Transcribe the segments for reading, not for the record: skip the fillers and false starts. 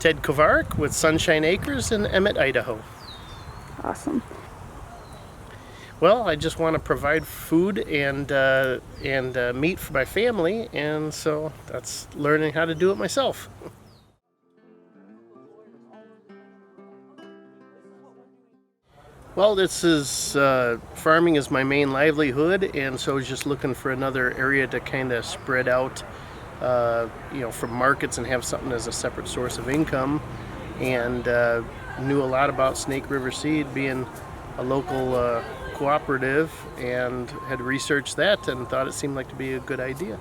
Ted Kovarik with Sunshine Acres in Emmett, Idaho. Awesome. Well, I just want to provide food and meat for my family, and so that's learning how to do it myself. Well, this is farming is my main livelihood, and so I was just looking for another area to kind of spread out, from markets and have something as a separate source of income. And knew a lot about Snake River Seed, being a local cooperative, and had researched that and thought it seemed like to be a good idea.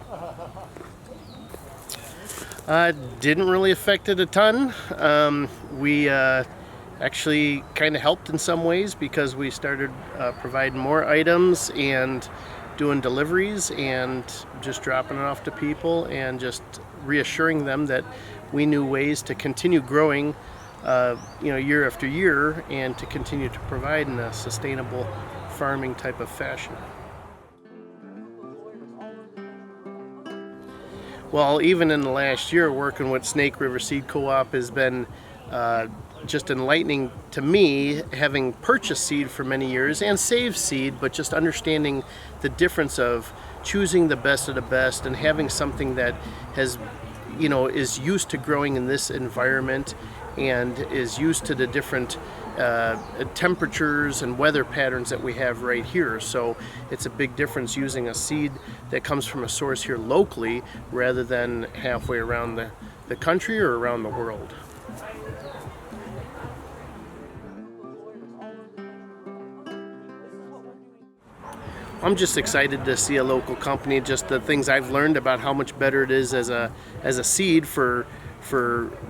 Didn't really affect it a ton. We actually kind of helped in some ways because we started providing more items and doing deliveries and just dropping it off to people and just reassuring them that we knew ways to continue growing year after year and to continue to provide in a sustainable farming type of fashion. Well, even in the last year, working with Snake River Seed Co-op has been just enlightening to me, having purchased seed for many years and saved seed, but just understanding the difference of choosing the best of the best and having something that has, is used to growing in this environment and is used to the different temperatures and weather patterns that we have right here. So it's a big difference using a seed that comes from a source here locally rather than halfway around the country or around the world. I'm just excited to see a local company, just the things I've learned about how much better it is as a seed for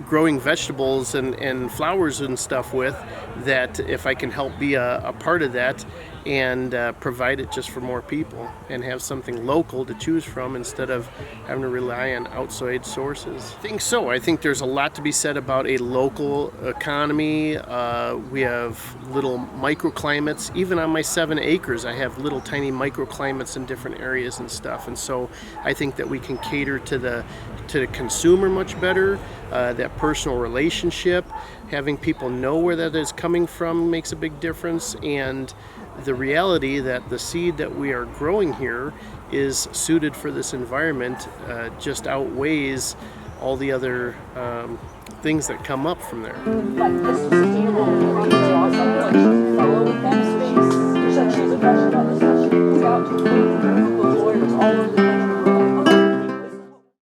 growing vegetables and flowers and stuff with, that if I can help be a part of that and provide it just for more people and have something local to choose from instead of having to rely on outside sources. I think so. I think there's a lot to be said about a local economy. We have little microclimates. Even on my 7 acres, I have little tiny microclimates in different areas and stuff. And so I think that we can cater to the consumer much better. That personal relationship, having people know where that is coming from makes a big difference, and the reality that the seed that we are growing here is suited for this environment just outweighs all the other things that come up from there. Like this